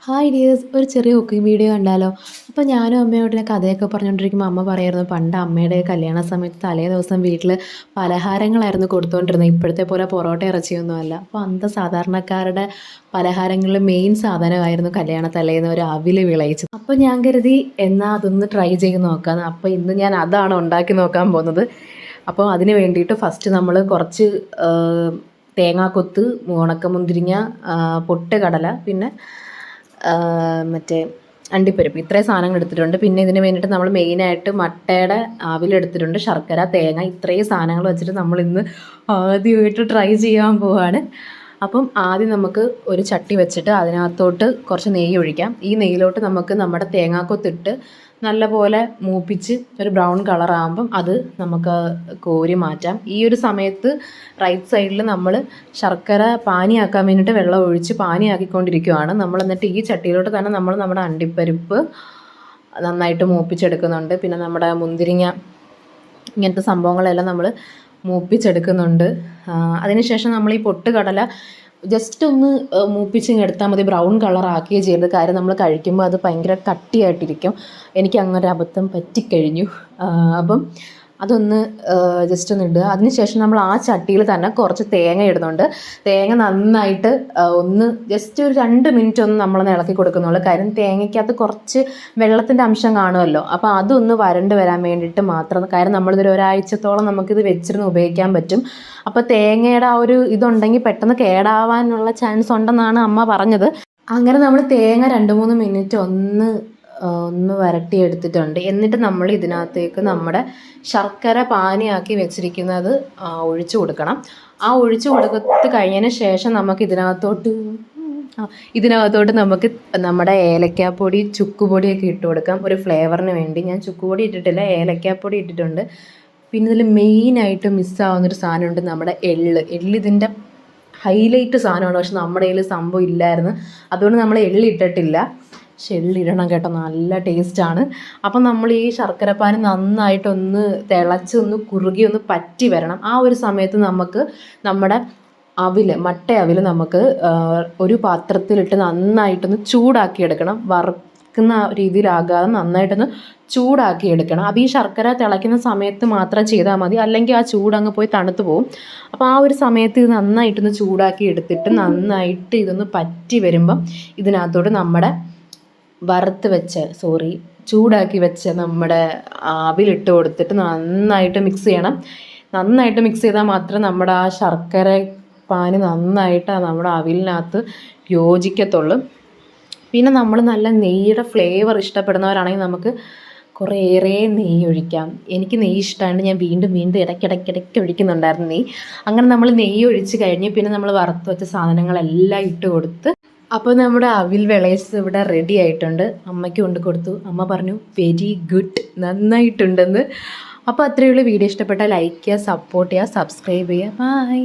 Hi dears, ഒരു ചെറിയ cooking video കണ്ടാലോ? അപ്പോൾ ഞാനും അമ്മയോട് കഥയൊക്കെ പറഞ്ഞുകൊണ്ടിരിക്കുമ്പോൾ അമ്മ പറയായിരുന്നു, പണ്ട് അമ്മയുടെ കല്യാണ സമയത്ത് തലേ ദിവസം വീട്ടിൽ പലഹാരങ്ങളായിരുന്നു കൊടുത്തുകൊണ്ടിരുന്നത്. ഇപ്പോഴത്തെ പോലെ പൊറോട്ട ഇറച്ചിയൊന്നുമല്ല. അപ്പോൾ അന്ന് സാധാരണക്കാരുടെ പലഹാരങ്ങളിൽ മെയിൻ സാധനമായിരുന്നു കല്യാണ തലേന്ന് ഒരു അവിൽ വിളയിച്ചത്. അപ്പോൾ ഞാൻ കരുതി എന്നാൽ അതൊന്ന് ട്രൈ ചെയ്ത് നോക്കാം. അപ്പോൾ ഇന്ന് ഞാൻ അതാണ് ഉണ്ടാക്കി നോക്കാൻ പോകുന്നത്. അപ്പോൾ അതിന് വേണ്ടിയിട്ട് ഫസ്റ്റ് നമ്മൾ കുറച്ച് തേങ്ങാക്കൊത്ത്, ഉണക്കമുന്തിരിങ്ങ, പൊട്ടുകടല, പിന്നെ മറ്റേ അണ്ടിപ്പരിപ്പ്, ഇത്രയും സാധനങ്ങൾ എടുത്തിട്ടുണ്ട്. പിന്നെ ഇതിന് വേണ്ടിയിട്ട് നമ്മൾ മെയിനായിട്ട് മട്ടയുടെ ആവിലെടുത്തിട്ടുണ്ട്, ശർക്കര, തേങ്ങ, ഇത്രയും സാധനങ്ങൾ വെച്ചിട്ട് നമ്മൾ ഇന്ന് ആദ്യമായിട്ട് ട്രൈ ചെയ്യാൻ പോവാണ്. അപ്പം ആദ്യം നമുക്ക് ഒരു ചട്ടി വെച്ചിട്ട് അതിനകത്തോട്ട് കുറച്ച് നെയ്യ് ഒഴിക്കാം. ഈ നെയ്യിലോട്ട് നമുക്ക് നമ്മുടെ തേങ്ങാക്കൊത്തിട്ട് നല്ലപോലെ മൂപ്പിച്ച് ഒരു ബ്രൗൺ കളറാകുമ്പം അത് നമുക്ക് കോരി മാറ്റാം. ഈ ഒരു സമയത്ത് റൈറ്റ് സൈഡിൽ നമ്മൾ ശർക്കര പാനിയാക്കാൻ വേണ്ടിയിട്ട് വെള്ളം ഒഴിച്ച് പാനിയാക്കിക്കൊണ്ടിരിക്കുകയാണ്. നമ്മൾ എന്നിട്ട് ഈ ചട്ടിയിലോട്ട് തന്നെ നമ്മൾ നമ്മുടെ അണ്ടിപ്പരിപ്പ് നന്നായിട്ട് മൂപ്പിച്ചെടുക്കുന്നുണ്ട്. പിന്നെ നമ്മുടെ മുന്തിരിങ്ങ, ഇങ്ങനത്തെ സംഭവങ്ങളെല്ലാം നമ്മൾ മൂപ്പിച്ചെടുക്കുന്നുണ്ട്. അതിനുശേഷം നമ്മൾ ഈ പൊട്ടുകടല ജസ്റ്റ് ഒന്ന് മൂപ്പിച്ചിങ്ങ് എടുത്താൽ മതി. ബ്രൗൺ കളറാക്കുകയും ചെയ്യരുത്, കാര്യം നമ്മൾ കഴിക്കുമ്പോൾ അത് ഭയങ്കര കട്ടിയായിട്ടിരിക്കും. എനിക്ക് അങ്ങനെ ഒരു അബദ്ധം പറ്റിക്കഴിഞ്ഞു. അപ്പം അതൊന്ന് ജസ്റ്റ് ഒന്ന് ഇടുക. അതിനുശേഷം നമ്മൾ ആ ചട്ടിയിൽ തന്നെ കുറച്ച് തേങ്ങ ഇടുന്നുണ്ട്. തേങ്ങ നന്നായിട്ട് ഒന്ന് ജസ്റ്റ് ഒരു 2 മിനിറ്റ് ഒന്ന് നമ്മളൊന്ന് ഇളക്കി കൊടുക്കുന്നുള്ളൂ. കാര്യം തേങ്ങയ്ക്കകത്ത് കുറച്ച് വെള്ളത്തിൻ്റെ അംശം കാണുമല്ലോ. അപ്പോൾ അതൊന്ന് വരണ്ട് വരാൻ വേണ്ടിയിട്ട് മാത്രം. കാര്യം നമ്മളിതൊരു ഒരാഴ്ചത്തോളം നമുക്കിത് വെച്ചിരുന്ന് ഉപയോഗിക്കാൻ പറ്റും. അപ്പോൾ തേങ്ങയുടെ ആ ഒരു ഇതുണ്ടെങ്കിൽ പെട്ടെന്ന് കേടാവാനുള്ള ചാൻസ് ഉണ്ടെന്നാണ് അമ്മ പറഞ്ഞത്. അങ്ങനെ നമ്മൾ തേങ്ങ 2-3 മിനിറ്റ് ഒന്ന് വരട്ടിയെടുത്തിട്ടുണ്ട്. എന്നിട്ട് നമ്മൾ ഇതിനകത്തേക്ക് നമ്മുടെ ശർക്കര പാനിയാക്കി വെച്ചിരിക്കുന്നത് ഒഴിച്ചു കൊടുക്കണം. ആ ഒഴിച്ചു കൊടുത്ത് കഴിഞ്ഞതിന് ശേഷം നമുക്ക് ഇതിനകത്തോട്ട് നമുക്ക് നമ്മുടെ ഏലക്കാപ്പൊടി, ചുക്കുപൊടിയൊക്കെ ഇട്ട് കൊടുക്കാം ഒരു ഫ്ലേവറിന് വേണ്ടി. ഞാൻ ചുക്കുപൊടി ഇട്ടിട്ടില്ല, ഏലക്കാപ്പൊടി ഇട്ടിട്ടുണ്ട്. പിന്നെ ഇതിൽ മെയിനായിട്ട് മിസ്സാവുന്നൊരു സാധനമുണ്ട്, നമ്മുടെ എള്ള്. ഇതിൻ്റെ ഹൈലൈറ്റ് സാധനമാണ്. പക്ഷെ നമ്മുടെ കയ്യിൽ സംഭവം ഇല്ലായിരുന്നു, അതുകൊണ്ട് നമ്മൾ എള്ളിട്ടിട്ടില്ല. പക്ഷെ എള്ളിടണം കേട്ടോ, നല്ല ടേസ്റ്റാണ്. അപ്പം നമ്മൾ ഈ ശർക്കരപ്പാനി നന്നായിട്ടൊന്ന് തിളച്ച് ഒന്ന് കുറുകി ഒന്ന് പറ്റി വരണം. ആ ഒരു സമയത്ത് നമുക്ക് നമ്മുടെ മട്ട അവിൽ നമുക്ക് ഒരു പാത്രത്തിലിട്ട് നന്നായിട്ടൊന്ന് ചൂടാക്കിയെടുക്കണം. വറുക്കുന്ന രീതിയിലാകാതെ നന്നായിട്ടൊന്ന് ചൂടാക്കിയെടുക്കണം. അപ്പോൾ ഈ ശർക്കര തിളയ്ക്കുന്ന സമയത്ത് മാത്രം ചെയ്താൽ മതി, അല്ലെങ്കിൽ ആ ചൂടങ്ങ് പോയി തണുത്ത് പോകും. അപ്പോൾ ആ ഒരു സമയത്ത് ഇത് നന്നായിട്ടൊന്ന് ചൂടാക്കി എടുത്തിട്ട് നന്നായിട്ട് ഇതൊന്ന് പറ്റി വരുമ്പം ഇതിനകത്തോട്ട് നമ്മുടെ ചൂടാക്കി വെച്ച നമ്മുടെ അവിലിട്ട് കൊടുത്തിട്ട് നന്നായിട്ട് മിക്സ് ചെയ്യണം. നന്നായിട്ട് മിക്സ് ചെയ്താൽ മാത്രമേ നമ്മുടെ ആ ശർക്കര പാനി നന്നായിട്ട് നമ്മുടെ അവിലിനകത്ത് യോജിക്കത്തുള്ളൂ. പിന്നെ നമ്മൾ നല്ല നെയ്യുടെ ഫ്ലേവർ ഇഷ്ടപ്പെടുന്നവരാണെങ്കിൽ നമുക്ക് കുറേയേറെ നെയ്യ് ഒഴിക്കാം. എനിക്ക് നെയ്യ് ഇഷ്ടമാണ്, ഞാൻ വീണ്ടും ഇടയ്ക്കിടയ്ക്ക് ഒഴിക്കുന്നുണ്ടായിരുന്നു നെയ്യ്. അങ്ങനെ നമ്മൾ നെയ്യ് ഒഴിച്ച് കഴിഞ്ഞ് പിന്നെ നമ്മൾ വറുത്ത് വെച്ച സാധനങ്ങളെല്ലാം ഇട്ട് കൊടുത്ത് അപ്പോൾ നമ്മുടെ അവിൽ വിളയിച്ചത് ഇവിടെ റെഡി ആയിട്ടുണ്ട്. അമ്മയ്ക്ക് കൊണ്ട് കൊടുത്തു. അമ്മ പറഞ്ഞു വെരി ഗുഡ്, നന്നായിട്ടുണ്ടെന്ന്. അപ്പോൾ അത്രയേ ഉള്ളൂ. വീഡിയോ ഇഷ്ടപ്പെട്ടാൽ ലൈക്ക് ചെയ്യുക, സപ്പോർട്ട് ചെയ്യുക, സബ്സ്ക്രൈബ് ചെയ്യുക. ബൈ.